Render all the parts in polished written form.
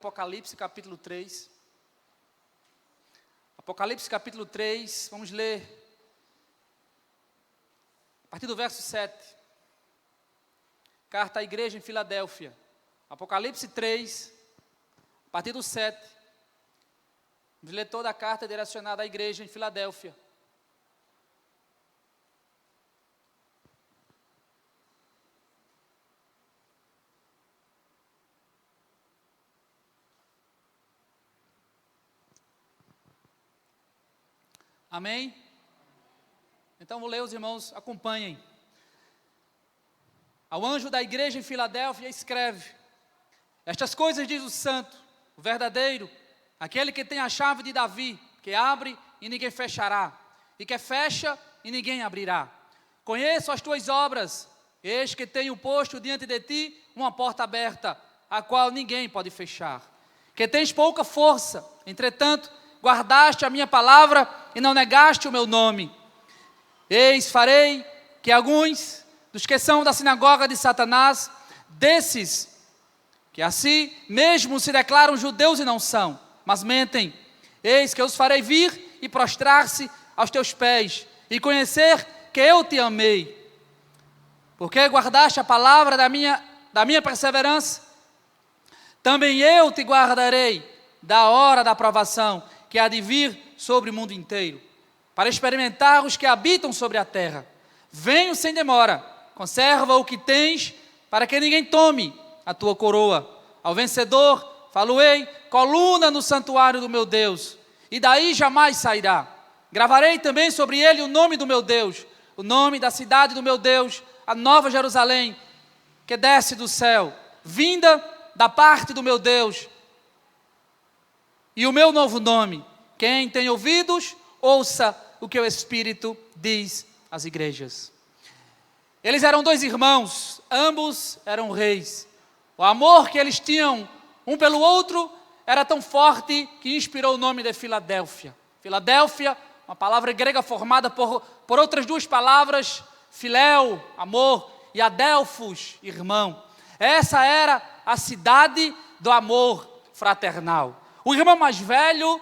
Apocalipse capítulo 3. Apocalipse capítulo 3, vamos ler a partir do verso 7. Carta à igreja em Filadélfia. Apocalipse 3, a partir do 7. Vamos ler toda a carta direcionada à igreja em Filadélfia. Amém? Então vou ler, os irmãos acompanhem. Ao anjo da igreja em Filadélfia escreve: estas coisas diz o santo, o verdadeiro, aquele que tem a chave de Davi, que abre e ninguém fechará, e que fecha e ninguém abrirá. Conheço as tuas obras, eis que tenho posto diante de ti uma porta aberta, a qual ninguém pode fechar. Que tens pouca força, entretanto, guardaste a minha palavra e não negaste o meu nome. Eis, farei que alguns dos que são da sinagoga de Satanás, desses que assim mesmo se declaram judeus e não são, mas mentem, eis que eu os farei vir e prostrar-se aos teus pés, e conhecer que eu te amei. Porque guardaste a palavra da minha perseverança, também eu te guardarei da hora da provação, que há de vir sobre o mundo inteiro, para experimentar os que habitam sobre a terra. Venho sem demora, conserva o que tens, para que ninguém tome a tua coroa. Ao vencedor, falo-ei, coluna no santuário do meu Deus, e daí jamais sairá. Gravarei também sobre ele o nome do meu Deus, o nome da cidade do meu Deus, a nova Jerusalém, que desce do céu, vinda da parte do meu Deus, e o meu novo nome. Quem tem ouvidos, ouça o que o Espírito diz às igrejas. Eles eram dois irmãos, ambos eram reis. O amor que eles tinham um pelo outro era tão forte que inspirou o nome de Filadélfia. Filadélfia, uma palavra grega formada por outras duas palavras, filéu, amor, e adelphos, irmão. Essa era a cidade do amor fraternal. O irmão mais velho,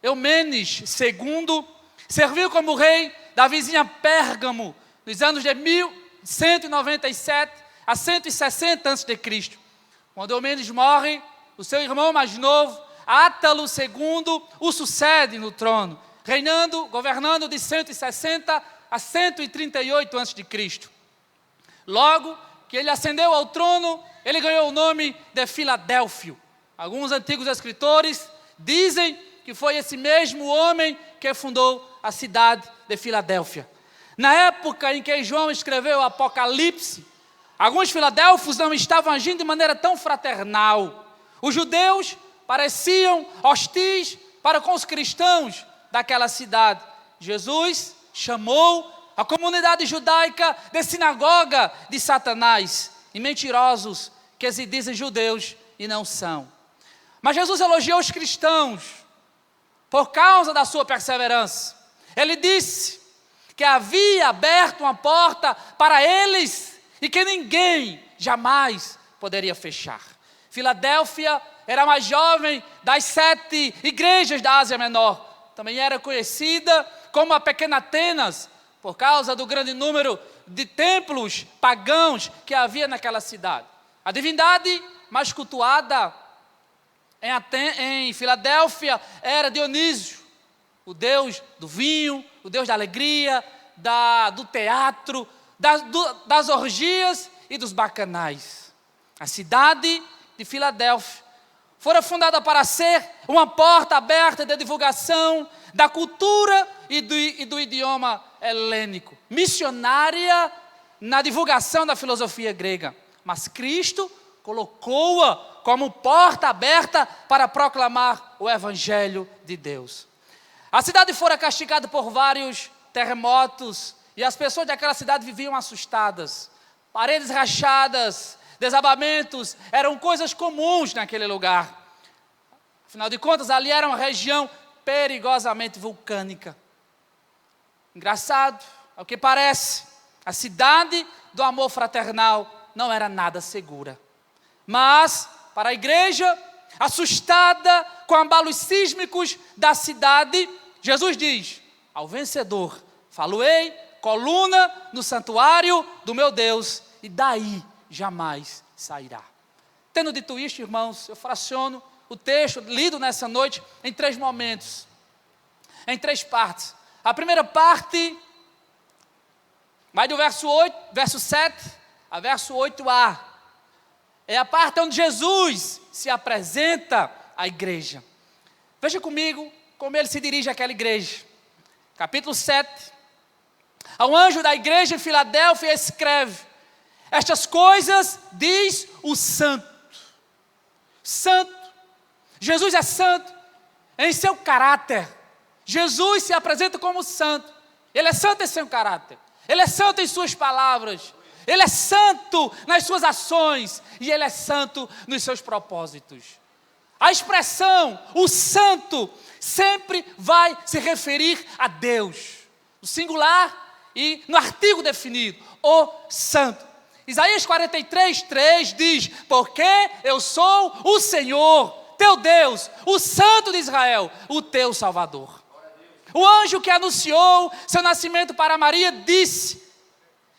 Eumenes II, serviu como rei da vizinha Pérgamo, nos anos de 1197 a 160 a.C. Quando Eumenes morre, o seu irmão mais novo, Átalo II, o sucede no trono, governando de 160 a 138 a.C. Logo que ele ascendeu ao trono, ele ganhou o nome de Filadélfio. Alguns antigos escritores dizem que foi esse mesmo homem que fundou a cidade de Filadélfia. Na época em que João escreveu o Apocalipse, alguns filadélfios não estavam agindo de maneira tão fraternal. Os judeus pareciam hostis para com os cristãos daquela cidade. Jesus chamou a comunidade judaica de sinagoga de Satanás, e mentirosos que se dizem judeus e não são. Mas Jesus elogiou os cristãos por causa da sua perseverança. Ele disse que havia aberto uma porta para eles e que ninguém jamais poderia fechar. Filadélfia era a mais jovem das 7 igrejas da Ásia Menor. Também era conhecida como a Pequena Atenas, por causa do grande número de templos pagãos que havia naquela cidade. A divindade mais cultuada em Filadélfia era Dionísio, o deus do vinho, o deus da alegria, do teatro, das orgias e dos bacanais. A cidade de Filadélfia fora fundada para ser uma porta aberta de divulgação da cultura e do idioma helênico, missionária na divulgação da filosofia grega. Mas Cristo colocou-a como porta aberta para proclamar o Evangelho de Deus. A cidade fora castigada por vários terremotos e as pessoas daquela cidade viviam assustadas. Paredes rachadas, desabamentos eram coisas comuns naquele lugar. Afinal de contas, ali era uma região perigosamente vulcânica. Engraçado, ao que parece, a cidade do amor fraternal não era nada segura. Mas, para a igreja, assustada com abalos sísmicos da cidade, Jesus diz: ao vencedor, falo-ei, coluna no santuário do meu Deus, e daí jamais sairá. Tendo dito isto, irmãos, eu fraciono o texto lido nessa noite em 3 momentos, em 3 partes. A primeira parte vai do verso 7 a verso 8a. É a parte onde Jesus se apresenta à igreja. Veja comigo como ele se dirige àquela igreja. Capítulo 7. Ao anjo da igreja em Filadélfia escreve: estas coisas diz o santo. Santo. Jesus é santo em seu caráter. Jesus se apresenta como santo. Ele é santo em seu caráter. Ele é santo em suas palavras. Ele é santo nas suas ações. E ele é santo nos seus propósitos. A expressão, o santo, sempre vai se referir a Deus. No singular e no artigo definido, o santo. Isaías 43:3 diz: porque eu sou o Senhor, teu Deus, o Santo de Israel, o teu Salvador. O anjo que anunciou seu nascimento para Maria disse: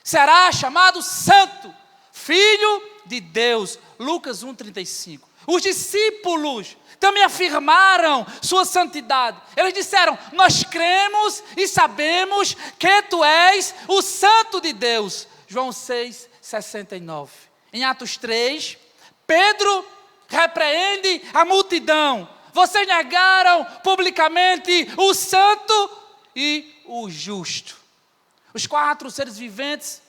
será chamado Santo, Filho de Deus. Lucas 1:35. Os discípulos também afirmaram sua santidade. Eles disseram: nós cremos e sabemos que tu és o Santo de Deus. João 6:69. Em Atos 3, Pedro repreende a multidão. Vocês negaram publicamente o santo e o justo. Os 4 seres viventes,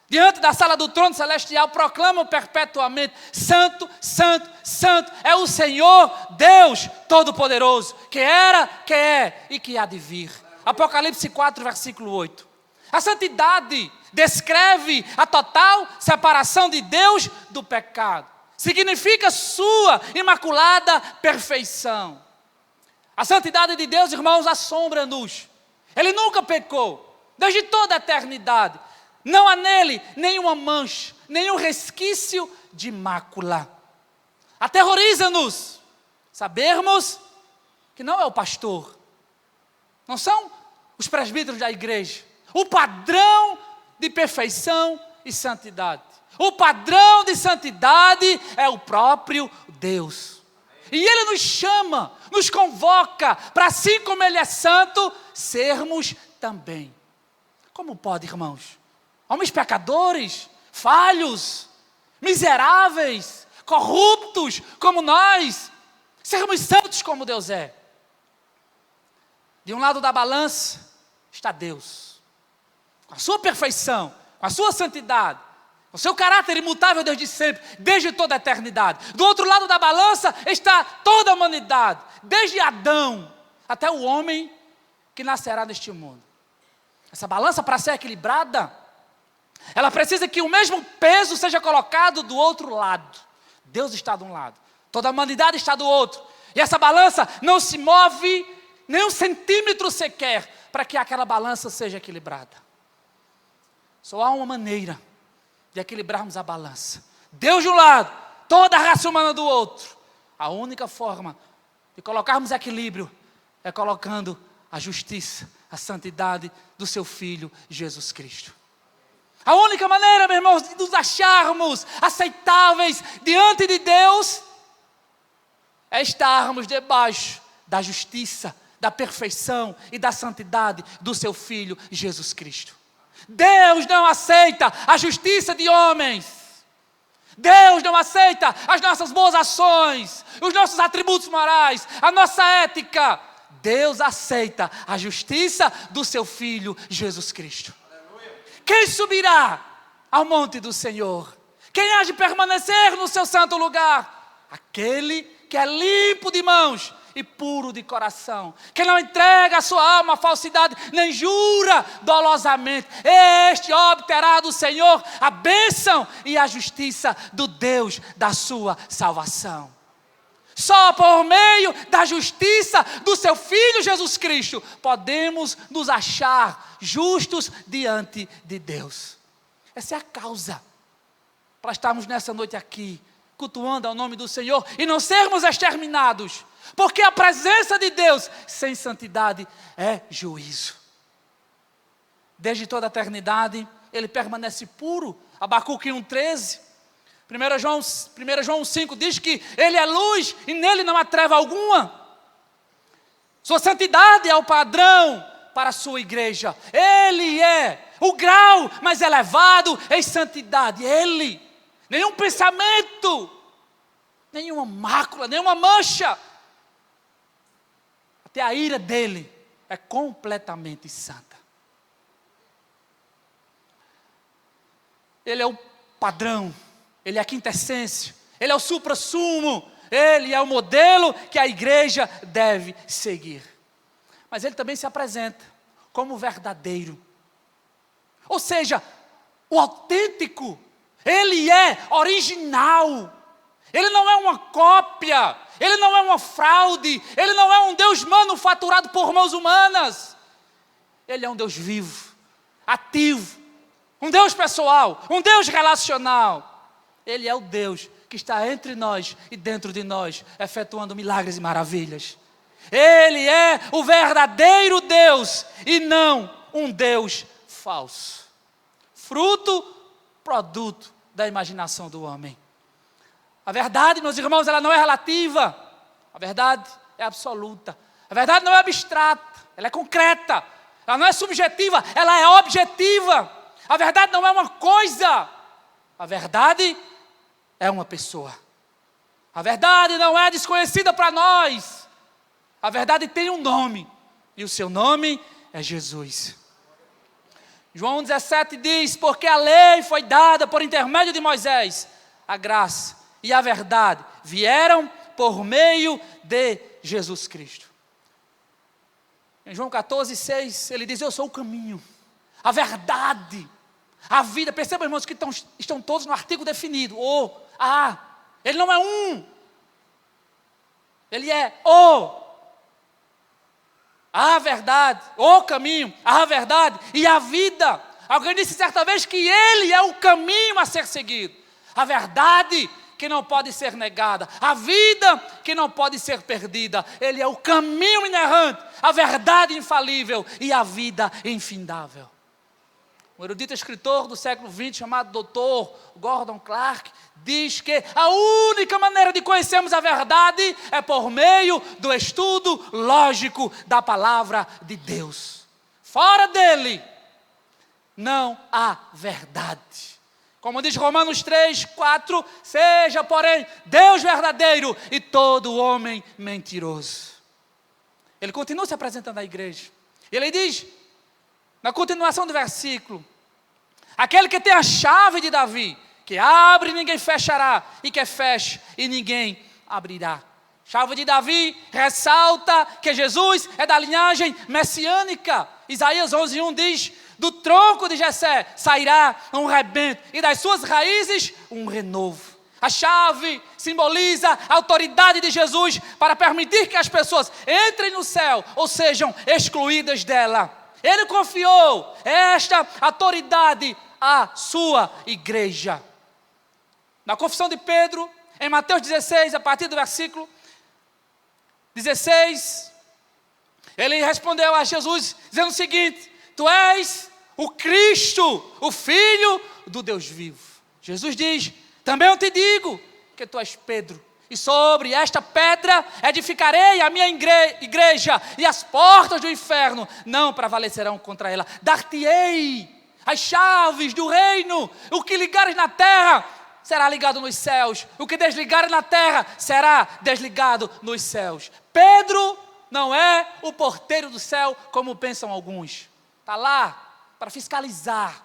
diante da sala do trono celestial, proclamam perpetuamente: santo, santo, santo é o Senhor Deus Todo-Poderoso, que era, que é e que há de vir. Apocalipse 4, versículo 8. A santidade descreve a total separação de Deus do pecado. Significa sua imaculada perfeição. A santidade de Deus, irmãos, assombra-nos. Ele nunca pecou, desde toda a eternidade. Não há nele nenhuma mancha, nenhum resquício de mácula. Aterroriza-nos sabermos que não é o pastor, não são os presbíteros da igreja, o padrão de perfeição e santidade. O padrão de santidade é o próprio Deus. E Ele nos chama, nos convoca, para assim como Ele é santo, sermos também. Como pode, irmãos? Homens pecadores, falhos, miseráveis, corruptos como nós, sermos santos como Deus é. De um lado da balança está Deus, com a sua perfeição, com a sua santidade, o seu caráter imutável desde sempre, desde toda a eternidade. Do outro lado da balança está toda a humanidade, desde Adão até o homem que nascerá neste mundo. Essa balança, para ser equilibrada, ela precisa que o mesmo peso seja colocado do outro lado. Deus está de um lado, toda a humanidade está do outro. E essa balança não se move nem 1 centímetro sequer para que aquela balança seja equilibrada. Só há uma maneira de equilibrarmos a balança. Deus de um lado, toda a raça humana do outro. A única forma de colocarmos equilíbrio é colocando a justiça, a santidade do seu Filho Jesus Cristo. A única maneira, meus irmãos, de nos acharmos aceitáveis diante de Deus é estarmos debaixo da justiça, da perfeição e da santidade do seu Filho Jesus Cristo. Deus não aceita a justiça de homens. Deus não aceita as nossas boas ações, os nossos atributos morais, a nossa ética. Deus aceita a justiça do seu Filho Jesus Cristo. Quem subirá ao monte do Senhor? Quem há de permanecer no seu santo lugar? Aquele que é limpo de mãos e puro de coração, que não entrega a sua alma à falsidade, nem jura dolosamente. Este obterá do Senhor a bênção e a justiça do Deus da sua salvação. Só por meio da justiça do seu Filho Jesus Cristo podemos nos achar justos diante de Deus. Essa é a causa para estarmos nessa noite aqui, cultuando ao nome do Senhor e não sermos exterminados, porque a presença de Deus sem santidade é juízo. Desde toda a eternidade, Ele permanece puro. Abacuque 1,13. 1 João 1,5 diz que Ele é luz e nele não há treva alguma. Sua santidade é o padrão para a sua igreja. Ele é o grau mais elevado em santidade. Ele, nenhum pensamento, nenhuma mácula, nenhuma mancha. Até a ira dele é completamente santa. Ele é o padrão, Ele é a quintessência, Ele é o suprassumo, Ele é o modelo que a igreja deve seguir. Mas Ele também se apresenta como verdadeiro. Ou seja, o autêntico, Ele é original. Ele não é uma cópia, Ele não é uma fraude, Ele não é um Deus manufaturado por mãos humanas. Ele é um Deus vivo, ativo, um Deus pessoal, um Deus relacional. Ele é o Deus que está entre nós e dentro de nós, efetuando milagres e maravilhas. Ele é o verdadeiro Deus e não um Deus falso. Produto da imaginação do homem. A verdade, meus irmãos, ela não é relativa. A verdade é absoluta. A verdade não é abstrata, ela é concreta. Ela não é subjetiva, ela é objetiva. A verdade não é uma coisa, a verdade é uma pessoa. A verdade não é desconhecida para nós. A verdade tem um nome, e o seu nome é Jesus. João 17 diz: porque a lei foi dada por intermédio de Moisés, a graça e a verdade vieram por meio de Jesus Cristo. Em João 14,6, ele diz: eu sou o caminho, a verdade, a vida. Percebam, irmãos, que estão todos no artigo definido. Ele não é um, ele é a verdade, o caminho, a verdade e a vida. Alguém disse certa vez que Ele é o caminho a ser seguido, a verdade que não pode ser negada, a vida que não pode ser perdida. Ele é o caminho inerrante, a verdade infalível e a vida infindável. Um erudito escritor do século XX chamado Dr. Gordon Clark diz que a única maneira de conhecermos a verdade é por meio do estudo lógico da palavra de Deus. Fora dele não há verdade. Como diz Romanos 3,4, seja, porém, Deus verdadeiro e todo homem mentiroso. Ele continua se apresentando à igreja. Ele diz, na continuação do versículo: aquele que tem a chave de Davi, que abre e ninguém fechará, e que fecha e ninguém abrirá. Chave de Davi ressalta que Jesus é da linhagem messiânica. Isaías 11,1 diz: do tronco de Jessé sairá um rebento, e das suas raízes um renovo. A chave simboliza a autoridade de Jesus para permitir que as pessoas entrem no céu ou sejam excluídas dela. Ele confiou esta autoridade à sua igreja. Na confissão de Pedro, em Mateus 16, a partir do versículo 16, ele respondeu a Jesus dizendo o seguinte: tu és o Cristo, o Filho do Deus vivo. Jesus diz: também eu te digo que tu és Pedro, e sobre esta pedra edificarei a minha igreja, e as portas do inferno não prevalecerão contra ela. Dar-te-ei as chaves do reino. O que ligares na terra será ligado nos céus, o que desligares na terra será desligado nos céus. Pedro não é o porteiro do céu, como pensam alguns. Está lá para fiscalizar,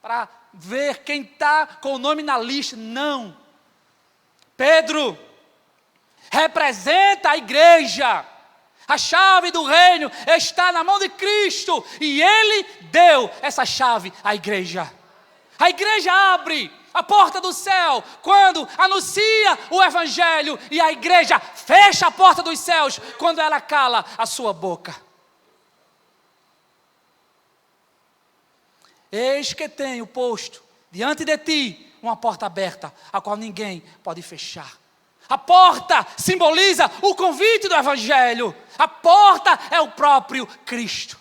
para ver quem está com o nome na lista. Não. Pedro representa a igreja. A chave do reino está na mão de Cristo, e Ele deu essa chave à igreja. A igreja abre a porta do céu quando anuncia o evangelho, e a igreja fecha a porta dos céus quando ela cala a sua boca. Eis que tenho posto diante de ti uma porta aberta, a qual ninguém pode fechar. A porta simboliza o convite do Evangelho. A porta é o próprio Cristo.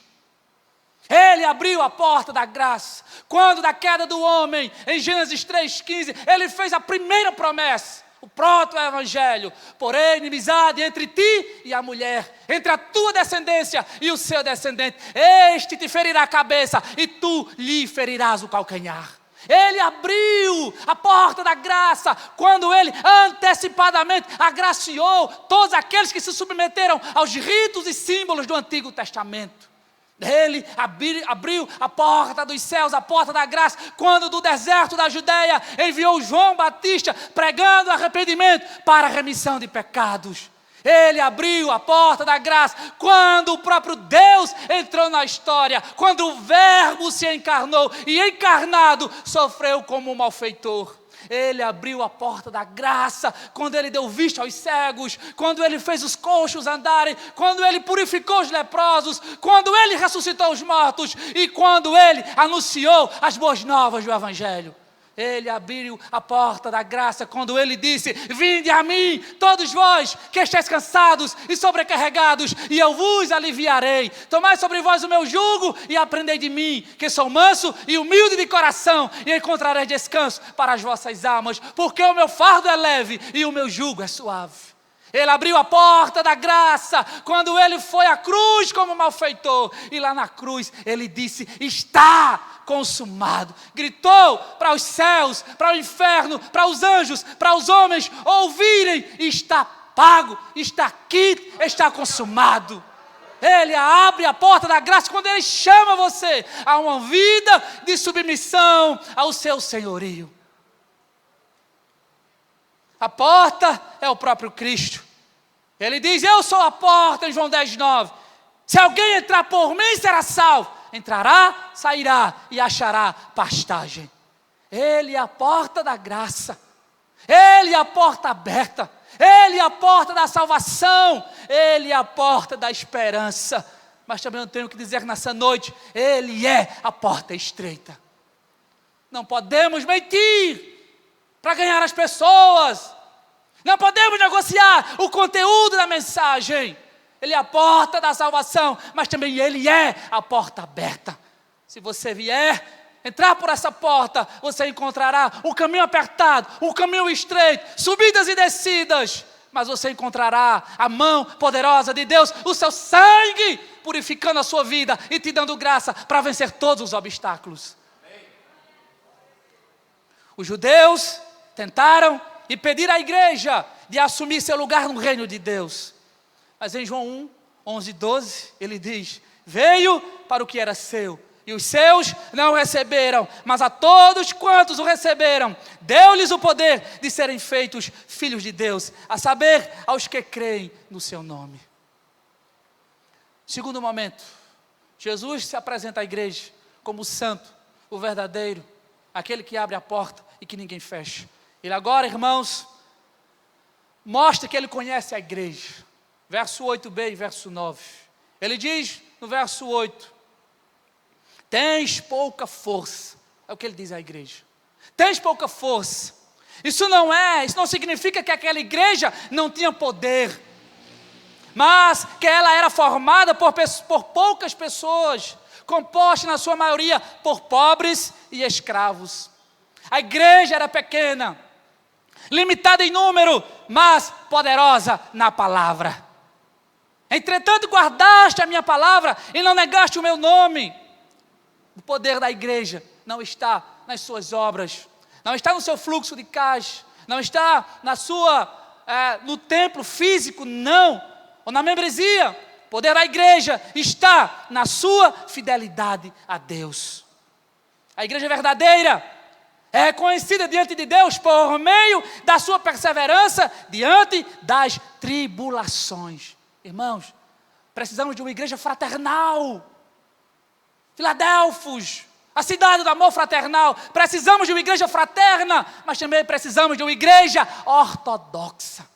Ele abriu a porta da graça. Quando da queda do homem, em Gênesis 3,15, ele fez a primeira promessa. O proto-evangelho: porém, inimizade entre ti e a mulher, entre a tua descendência e o seu descendente. Este te ferirá a cabeça e tu lhe ferirás o calcanhar. Ele abriu a porta da graça quando ele antecipadamente agraciou todos aqueles que se submeteram aos ritos e símbolos do Antigo Testamento. Ele abriu a porta dos céus, a porta da graça, quando do deserto da Judeia enviou João Batista pregando arrependimento para a remissão de pecados. Ele abriu a porta da graça quando o próprio Deus entrou na história, quando o Verbo se encarnou e encarnado sofreu como um malfeitor. Ele abriu a porta da graça quando ele deu vista aos cegos, quando ele fez os coxos andarem, quando ele purificou os leprosos, quando ele ressuscitou os mortos e quando ele anunciou as boas novas do Evangelho. Ele abriu a porta da graça quando ele disse: vinde a mim, todos vós que estáis cansados e sobrecarregados, e eu vos aliviarei. Tomai sobre vós o meu jugo e aprendei de mim, que sou manso e humilde de coração, e encontrareis descanso para as vossas almas, porque o meu fardo é leve e o meu jugo é suave. Ele abriu a porta da graça quando ele foi à cruz como malfeitor. E lá na cruz ele disse: está consumado. Gritou para os céus, para o inferno, para os anjos, para os homens ouvirem: está pago, está aqui, está consumado. Ele abre a porta da graça quando ele chama você a uma vida de submissão ao seu senhorio. A porta é o próprio Cristo. Ele diz: eu sou a porta, em João 10,9. Se alguém entrar por mim, será salvo. Entrará, sairá e achará pastagem. Ele é a porta da graça. Ele é a porta aberta. Ele é a porta da salvação. Ele é a porta da esperança. Mas também eu tenho que dizer nessa noite: Ele é a porta estreita. Não podemos mentir para ganhar as pessoas. Não podemos negociar o conteúdo da mensagem. Ele é a porta da salvação, mas também Ele é a porta aberta. Se você vier entrar por essa porta, você encontrará o caminho apertado, o caminho estreito, subidas e descidas, mas você encontrará a mão poderosa de Deus, o seu sangue purificando a sua vida e te dando graça para vencer todos os obstáculos. Os judeus tentaram impedir a igreja de assumir seu lugar no reino de Deus. Mas em João 1, 11 e 12, ele diz: veio para o que era seu, e os seus não o receberam, mas a todos quantos o receberam, deu-lhes o poder de serem feitos filhos de Deus, a saber, aos que creem no seu nome. Segundo momento, Jesus se apresenta à igreja como o santo, o verdadeiro, aquele que abre a porta e que ninguém fecha. Ele agora, irmãos, mostra que ele conhece a igreja. Verso 8b e verso 9. Ele diz no verso 8: tens pouca força. É o que ele diz à igreja. Tens pouca força. Isso não significa que aquela igreja não tinha poder, mas que ela era formada por poucas pessoas, composta na sua maioria por pobres e escravos. A igreja era pequena, limitada em número, mas poderosa na palavra. Entretanto, guardaste a minha palavra e não negaste o meu nome. O poder da igreja não está nas suas obras, não está no seu fluxo de caixa, não está no templo físico, não, ou na membresia. O poder da igreja está na sua fidelidade a Deus. A igreja verdadeira é reconhecida diante de Deus por meio da sua perseverança diante das tribulações. Irmãos, precisamos de uma igreja fraternal. Filadélfios, a cidade do amor fraternal. Precisamos de uma igreja fraterna, mas também precisamos de uma igreja ortodoxa.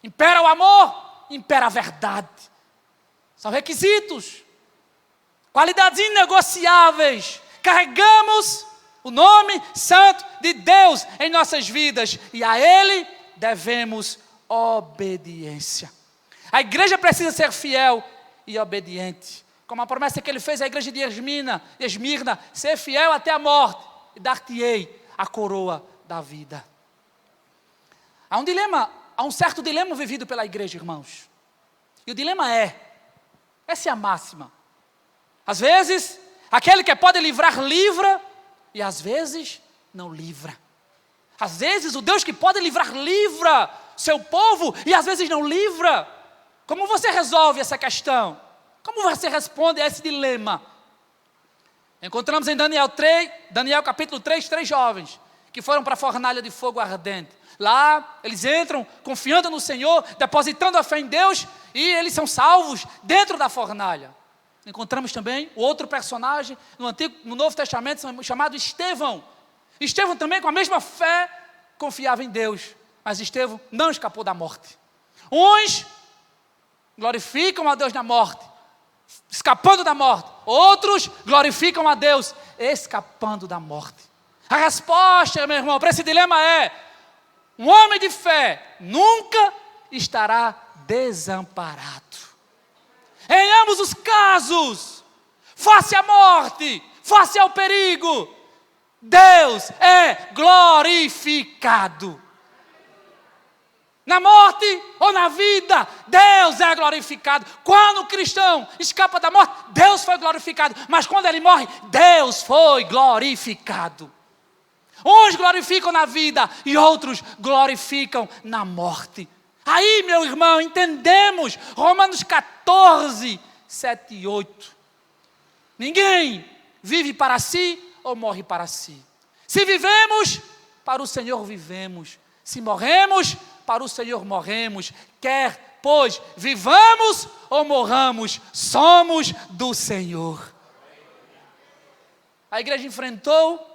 Impera o amor, impera a verdade. São requisitos, qualidades inegociáveis. Carregamos o nome santo de Deus em nossas vidas, e a Ele devemos obediência. A igreja precisa ser fiel e obediente, como a promessa que Ele fez à igreja de Esmirna, ser fiel até a morte, e dar-te-ei a coroa da vida. Há um certo dilema vivido pela igreja, irmãos. E o dilema essa é a máxima. Às vezes, aquele que pode livrar, livra, e às vezes, não livra. Às vezes, o Deus que pode livrar, livra seu povo, e às vezes não livra. Como você resolve essa questão? Como você responde a esse dilema? Encontramos em Daniel capítulo 3, 3 jovens que foram para a fornalha de fogo ardente. Lá, eles entram confiando no Senhor, depositando a fé em Deus, e eles são salvos dentro da fornalha. Encontramos também o outro personagem no Novo Testamento, chamado Estevão. Estevão também, com a mesma fé, confiava em Deus, mas Estevão não escapou da morte. Uns glorificam a Deus na morte, escapando da morte. Outros glorificam a Deus, escapando da morte. A resposta, meu irmão, para esse dilema um homem de fé nunca estará desamparado. Em ambos os casos, face à morte, face ao perigo, Deus é glorificado. Na morte ou na vida, Deus é glorificado. Quando o cristão escapa da morte, Deus foi glorificado. Mas quando ele morre, Deus foi glorificado. Uns glorificam na vida e outros glorificam na morte. Aí, meu irmão, entendemos Romanos 14, 7 e 8. Ninguém vive para si ou morre para si. Se vivemos, para o Senhor vivemos. Se morremos, para o Senhor morremos. Quer, pois, vivamos ou morramos, somos do Senhor. A igreja enfrentou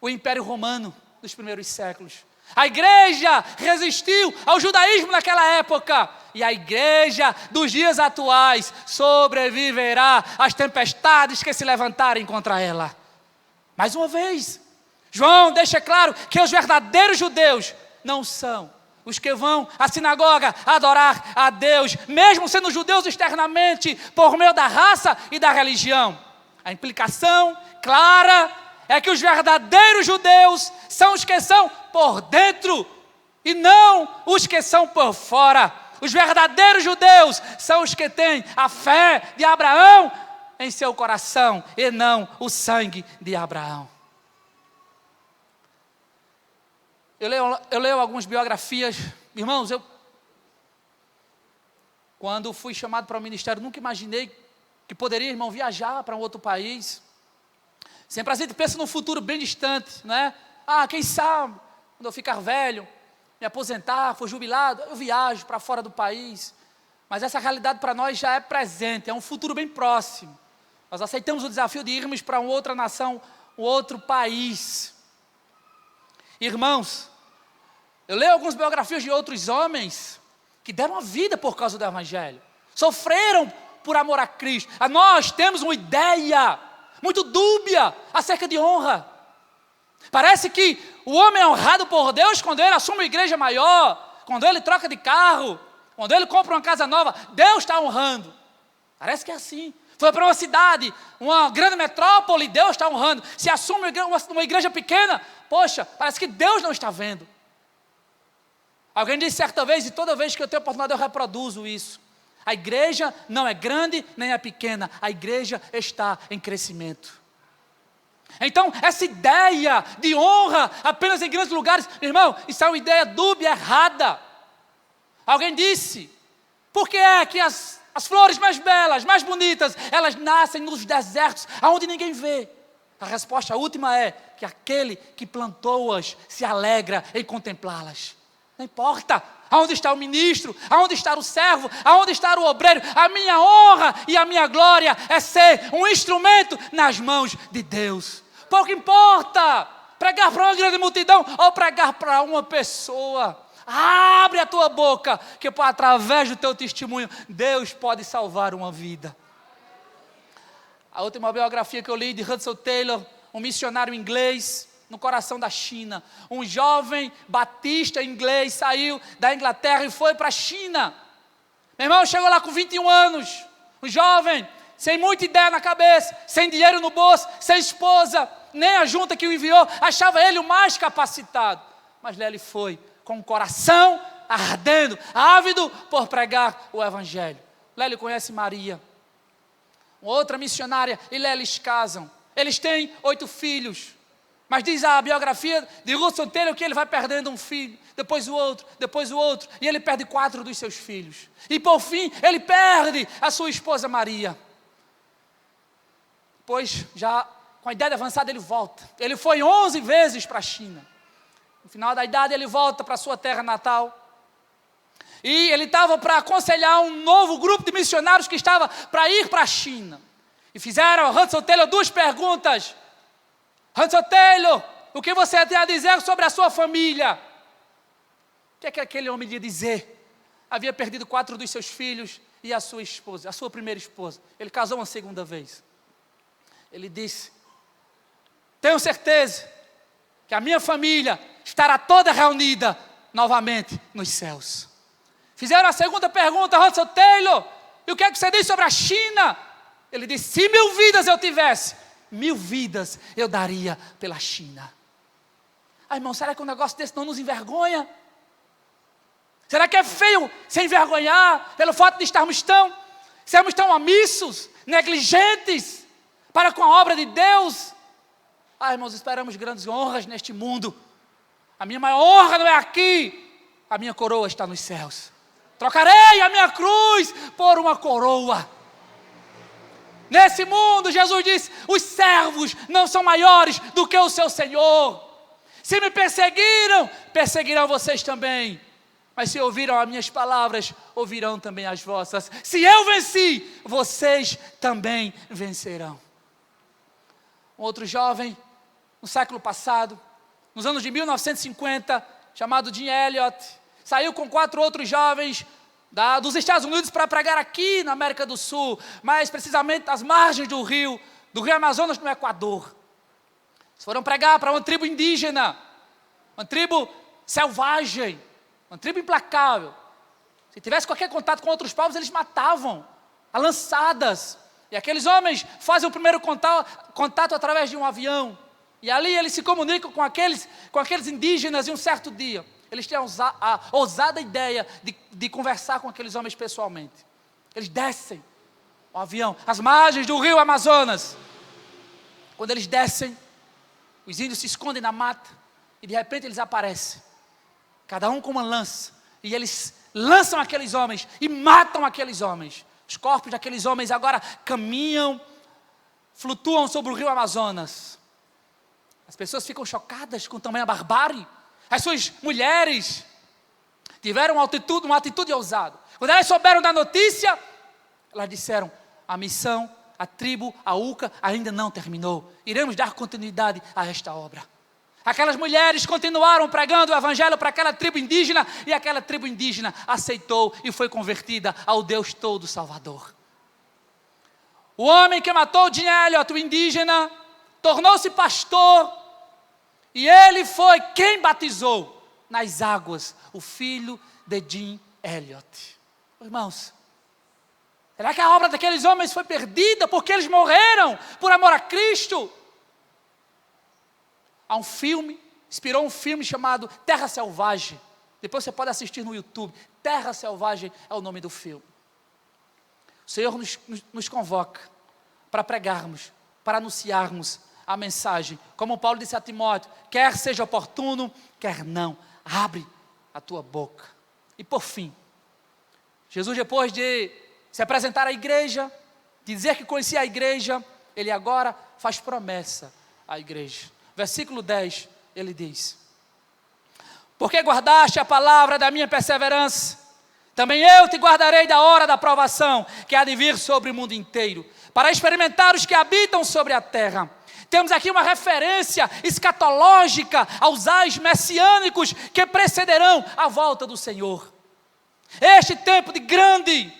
o Império Romano dos primeiros séculos. A igreja resistiu ao judaísmo naquela época. E a igreja dos dias atuais sobreviverá às tempestades que se levantarem contra ela. Mais uma vez, João deixa claro que os verdadeiros judeus não são os que vão à sinagoga adorar a Deus, mesmo sendo judeus externamente, por meio da raça e da religião. A implicação clara é que os verdadeiros judeus são os que são por dentro e não os que são por fora. Os verdadeiros judeus são os que têm a fé de Abraão em seu coração e não o sangue de Abraão. Eu leio algumas biografias. Irmãos, quando fui chamado para o ministério, nunca imaginei que poderia, irmão, viajar para um outro país. Sempre a gente pensa num futuro bem distante, né? Quem sabe, quando eu ficar velho, me aposentar, for jubilado, eu viajo para fora do país. Mas essa realidade para nós já é presente, é um futuro bem próximo. Nós aceitamos o desafio de irmos para uma outra nação, um outro país. Irmãos, eu leio algumas biografias de outros homens que deram a vida por causa do Evangelho. Sofreram por amor a Cristo. Nós temos uma ideia muito dúbia acerca de honra. Parece que o homem é honrado por Deus quando ele assume uma igreja maior, quando ele troca de carro, quando ele compra uma casa nova. Deus está honrando. Parece que é assim. Foi para uma cidade, uma grande metrópole, Deus está honrando. Se assume uma igreja pequena, poxa, parece que Deus não está vendo. Alguém disse certa vez, e toda vez que eu tenho oportunidade eu reproduzo isso: a igreja não é grande nem é pequena, a igreja está em crescimento. Então, essa ideia de honra apenas em grandes lugares, irmão, isso é uma ideia dúbia, errada. Alguém disse: por que é que as flores mais belas, mais bonitas, elas nascem nos desertos, aonde ninguém vê? A resposta última é que aquele que plantou-as se alegra em contemplá-las. Não importa aonde está o ministro, aonde está o servo, aonde está o obreiro, a minha honra e a minha glória é ser um instrumento nas mãos de Deus. Pouco importa pregar para uma grande multidão ou pregar para uma pessoa. Abre a tua boca, que através do teu testemunho, Deus pode salvar uma vida. A última biografia que eu li de Hudson Taylor, um missionário inglês no coração da China. Um jovem batista inglês saiu da Inglaterra e foi para a China. Meu irmão chegou lá com 21 anos, um jovem, sem muita ideia na cabeça, sem dinheiro no bolso, sem esposa, nem a junta que o enviou, achava ele o mais capacitado. Mas lá ele foi, com o coração ardendo, ávido por pregar o Evangelho. Lá ele conhece Maria, outra missionária, e lá eles casam. Eles têm 8 filhos. Mas diz a biografia de Hudson Taylor que ele vai perdendo um filho, depois o outro, e ele perde 4 dos seus filhos. E por fim, ele perde a sua esposa Maria. Pois, já com a idade avançada, ele volta. Ele foi 11 vezes para a China. No final da idade, ele volta para a sua terra natal. E ele estava para aconselhar um novo grupo de missionários que estava para ir para a China. E fizeram a Hudson Taylor 2 perguntas. Hudson Taylor, o que você tem a dizer sobre a sua família? O que é que aquele homem ia dizer? Havia perdido 4 dos seus filhos e a sua esposa, a sua primeira esposa. Ele casou uma segunda vez. Ele disse: tenho certeza que a minha família estará toda reunida novamente nos céus. Fizeram a segunda pergunta, Hudson Taylor, e o que é que você diz sobre a China? Ele disse: se 1000 vidas eu tivesse, 1000 vidas eu daria pela China. Ah, irmão, será que um negócio desse não nos envergonha? Será que é feio se envergonhar pelo fato de sermos tão omissos, negligentes para com a obra de Deus? Ah, irmãos, esperamos grandes honras neste mundo. A minha maior honra não é aqui, a minha coroa está nos céus. Trocarei a minha cruz por uma coroa. Nesse mundo, Jesus disse, os servos não são maiores do que o seu Senhor. Se me perseguiram, perseguirão vocês também. Mas se ouviram as minhas palavras, ouvirão também as vossas. Se eu venci, vocês também vencerão. Um outro jovem, no século passado, nos anos de 1950, chamado Jim Elliot, saiu com 4 outros jovens dos Estados Unidos para pregar aqui na América do Sul, mais precisamente às margens do rio Amazonas, no Equador. Eles foram pregar para uma tribo indígena, uma tribo selvagem, uma tribo implacável. Se tivesse qualquer contato com outros povos, eles matavam a lançadas. E aqueles homens fazem o primeiro contato através de um avião. E ali eles se comunicam com aqueles indígenas. E um certo dia, eles têm a ousada ideia de conversar com aqueles homens pessoalmente. Eles descem o avião, às margens do rio Amazonas. Quando eles descem, os índios se escondem na mata. E de repente eles aparecem. Cada um com uma lança. E eles lançam aqueles homens e matam aqueles homens. Os corpos daqueles homens agora caminham, flutuam sobre o rio Amazonas. As pessoas ficam chocadas com tamanha barbárie. As suas mulheres tiveram uma atitude ousada. Quando elas souberam da notícia, elas disseram, a missão, a tribo, a UCA ainda não terminou. Iremos dar continuidade a esta obra. Aquelas mulheres continuaram pregando o Evangelho para aquela tribo indígena, e aquela tribo indígena aceitou e foi convertida ao Deus todo Salvador. O homem que matou Jim Elliot, o indígena, tornou-se pastor, e ele foi quem batizou nas águas o filho de Jim Elliot. Irmãos, será que a obra daqueles homens foi perdida porque eles morreram por amor a Cristo? Há um filme, inspirou um filme chamado Terra Selvagem. Depois você pode assistir no YouTube. Terra Selvagem é o nome do filme. O Senhor nos convoca para pregarmos, para anunciarmos a mensagem. Como Paulo disse a Timóteo, quer seja oportuno, quer não, abre a tua boca. E por fim, Jesus, depois de se apresentar à igreja, de dizer que conhecia a igreja, ele agora faz promessa à igreja. Versículo 10, ele diz, porque guardaste a palavra da minha perseverança, também eu te guardarei da hora da provação, que há de vir sobre o mundo inteiro, para experimentar os que habitam sobre a terra. Temos aqui uma referência escatológica aos ais messiânicos que precederão a volta do Senhor. Este tempo de grande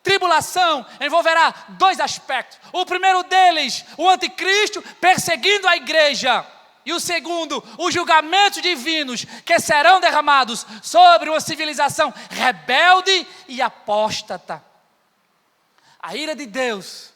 tribulação envolverá dois aspectos. O primeiro deles, o anticristo perseguindo a igreja. E o segundo, os julgamentos divinos que serão derramados sobre uma civilização rebelde e apóstata. A ira de Deus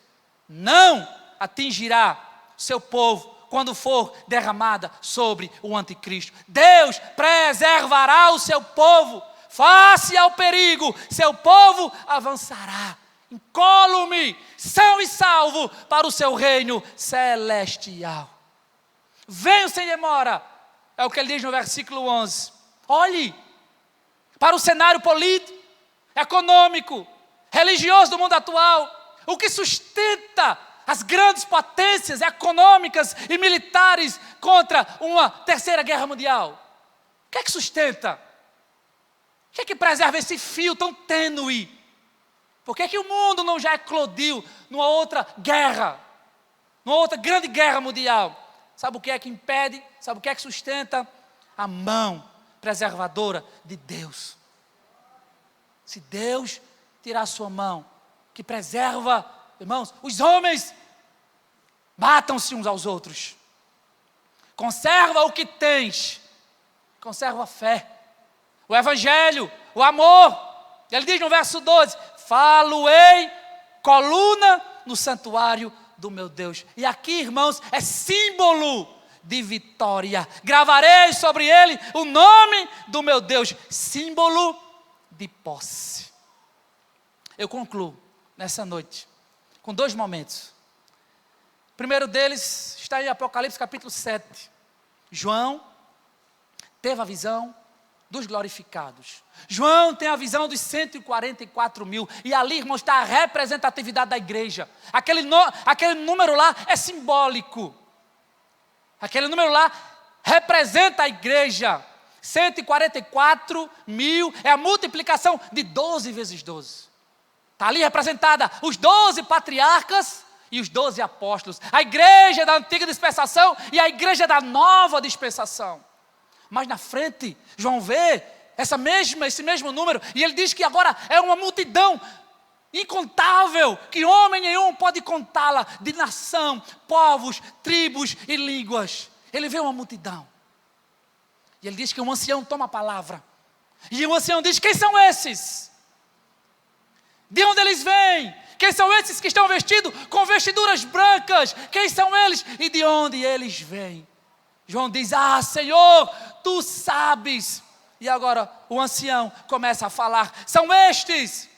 não atingirá seu povo quando for derramada sobre o anticristo. Deus preservará o seu povo. Face ao perigo, seu povo avançará, incólume, são e salvo para o seu reino celestial. Venho sem demora, é o que ele diz no versículo 11. Olhe para o cenário político, econômico, religioso do mundo atual, o que sustenta as grandes potências econômicas e militares contra uma terceira guerra mundial. O que é que sustenta? O que é que preserva esse fio tão tênue? Por que é que o mundo não já eclodiu numa outra guerra? Numa outra grande guerra mundial? Sabe o que é que impede? Sabe o que é que sustenta? A mão preservadora de Deus. Se Deus tirar a sua mão, que preserva, irmãos, os homens matam-se uns aos outros. Conserva o que tens. Conserva a fé. O evangelho, o amor. Ele diz no verso 12: falo-ei coluna no santuário do meu Deus. E aqui, irmãos, é símbolo de vitória. Gravarei sobre ele o nome do meu Deus. Símbolo de posse. Eu concluo nessa noite com dois momentos. O primeiro deles está em Apocalipse capítulo 7. João teve a visão dos glorificados. João tem a visão dos 144 mil. E ali, irmãos, está a representatividade da igreja. Aquele número lá é simbólico. Aquele número lá representa a igreja. 144 mil é a multiplicação de 12 vezes 12. Está ali representada os 12 patriarcas e os 12 apóstolos. A igreja da antiga dispensação e a igreja da nova dispensação. Mas na frente, João vê esse mesmo número, e ele diz que agora é uma multidão incontável, que homem nenhum pode contá-la, de nação, povos, tribos e línguas. Ele vê uma multidão. E ele diz que um ancião toma a palavra. E o ancião diz: quem são esses? De onde eles vêm? Quem são esses que estão vestidos com vestiduras brancas? Quem são eles e de onde eles vêm? João diz: ah, Senhor, tu sabes. E agora o ancião começa a falar: são estes,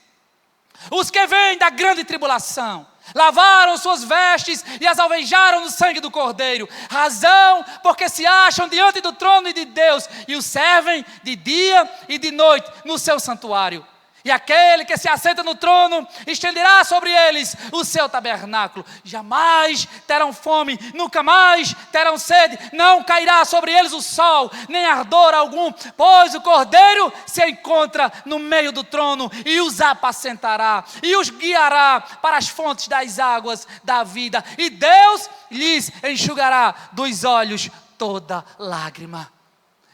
os que vêm da grande tribulação, lavaram suas vestes e as alvejaram no sangue do Cordeiro, razão porque se acham diante do trono de Deus e o servem de dia e de noite no seu santuário. E aquele que se assenta no trono estenderá sobre eles o seu tabernáculo. Jamais terão fome, nunca mais terão sede. Não cairá sobre eles o sol, nem ardor algum, pois o Cordeiro se encontra no meio do trono e os apacentará e os guiará para as fontes das águas da vida. E Deus lhes enxugará dos olhos toda lágrima.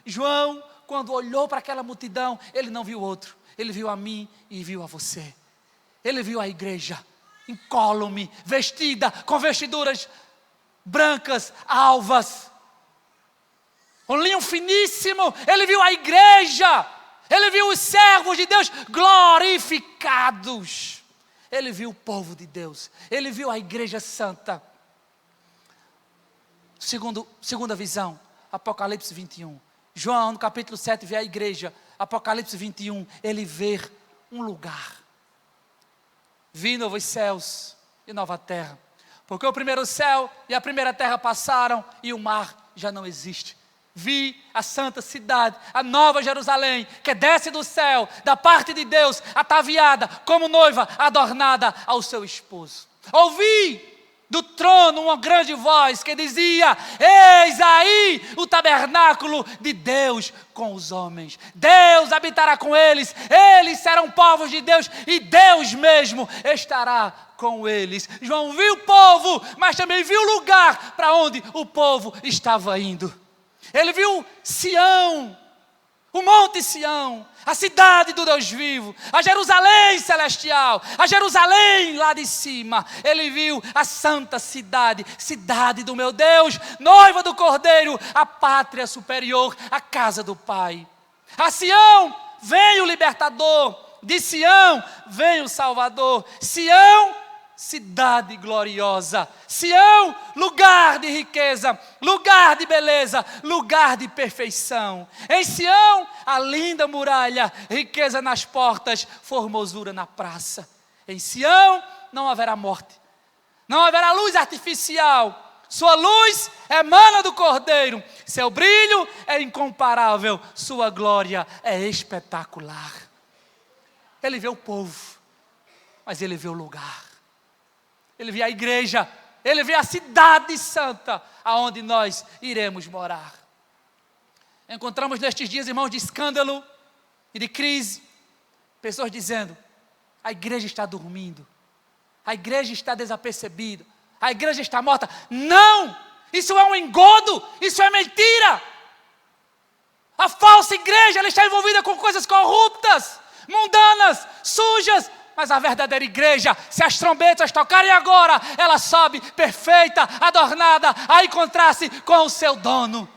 João, quando olhou para aquela multidão, ele não viu outro. Ele viu a mim e viu a você. Ele viu a igreja incólume, vestida com vestiduras brancas, alvas, um linho finíssimo. Ele viu a igreja. Ele viu os servos de Deus glorificados. Ele viu o povo de Deus. Ele viu a igreja santa. Segunda visão, Apocalipse 21. João, no capítulo 7, vê a igreja. Apocalipse 21, ele vê um lugar. Vi novos céus e nova terra. Porque o primeiro céu e a primeira terra passaram e o mar já não existe. Vi a santa cidade, a nova Jerusalém, que desce do céu, da parte de Deus, ataviada como noiva adornada ao seu esposo. Ouvi do trono uma grande voz que dizia: eis aí o tabernáculo de Deus com os homens. Deus habitará com eles, eles serão povos de Deus e Deus mesmo estará com eles. João viu o povo, mas também viu o lugar para onde o povo estava indo. Ele viu Sião, o Monte Sião, a cidade do Deus vivo, a Jerusalém celestial, a Jerusalém lá de cima. Ele viu a santa cidade, cidade do meu Deus, noiva do Cordeiro, a pátria superior, a casa do Pai. A Sião vem o libertador, de Sião vem o Salvador. Sião, cidade gloriosa. Sião, lugar de riqueza, lugar de beleza, lugar de perfeição. Em Sião, a linda muralha, riqueza nas portas, formosura na praça. Em Sião não haverá morte, não haverá luz artificial. Sua luz emana do Cordeiro, seu brilho é incomparável, sua glória é espetacular. Ele vê o povo, mas ele vê o lugar. Ele vê a igreja, ele vê a cidade santa, aonde nós iremos morar. Encontramos nestes dias, irmãos, de escândalo e de crise, pessoas dizendo: a igreja está dormindo, a igreja está desapercebida, a igreja está morta. Não! Isso é um engodo, isso é mentira. A falsa igreja, ela está envolvida com coisas corruptas, mundanas, sujas. Mas a verdadeira igreja, se as trombetas tocarem agora, ela sobe perfeita, adornada, a encontrar-se com o seu dono.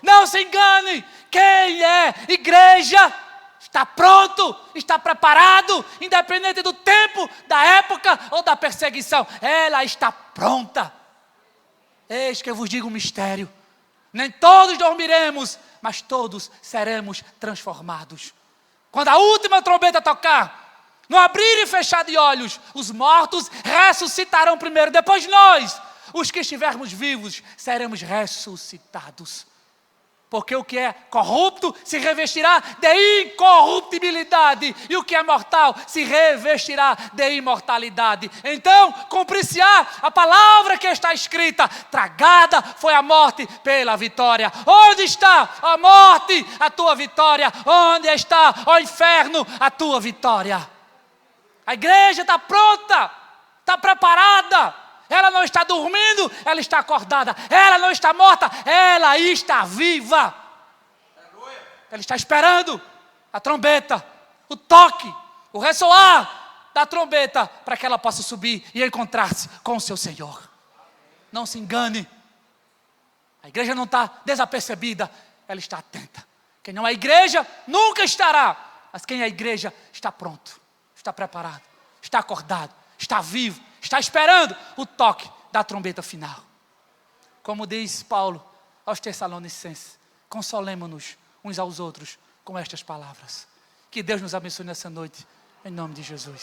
Não se engane, quem é igreja está pronto, está preparado, independente do tempo, da época ou da perseguição. Ela está pronta. Eis que eu vos digo um mistério: nem todos dormiremos, mas todos seremos transformados. Quando a última trombeta tocar, no abrir e fechar de olhos, os mortos ressuscitarão primeiro, depois nós, os que estivermos vivos, seremos ressuscitados. Porque o que é corrupto se revestirá de incorruptibilidade, e o que é mortal se revestirá de imortalidade. Então, cumprir-se-á a palavra que está escrita: tragada foi a morte pela vitória. Onde está, ó morte, a tua vitória? Onde está, ó inferno, a tua vitória? A igreja está pronta, está preparada. Ela não está dormindo, ela está acordada. Ela não está morta, ela está viva. Ela está esperando a trombeta, o toque, o ressoar da trombeta, para que ela possa subir e encontrar-se com o seu Senhor. Não se engane, a igreja não está desapercebida, ela está atenta. Quem não é igreja nunca estará, mas quem é igreja está pronto, está preparado, está acordado, está vivo, está esperando o toque da trombeta final. Como diz Paulo aos Tessalonicenses: consolemo-nos uns aos outros com estas palavras. Que Deus nos abençoe nessa noite, em nome de Jesus.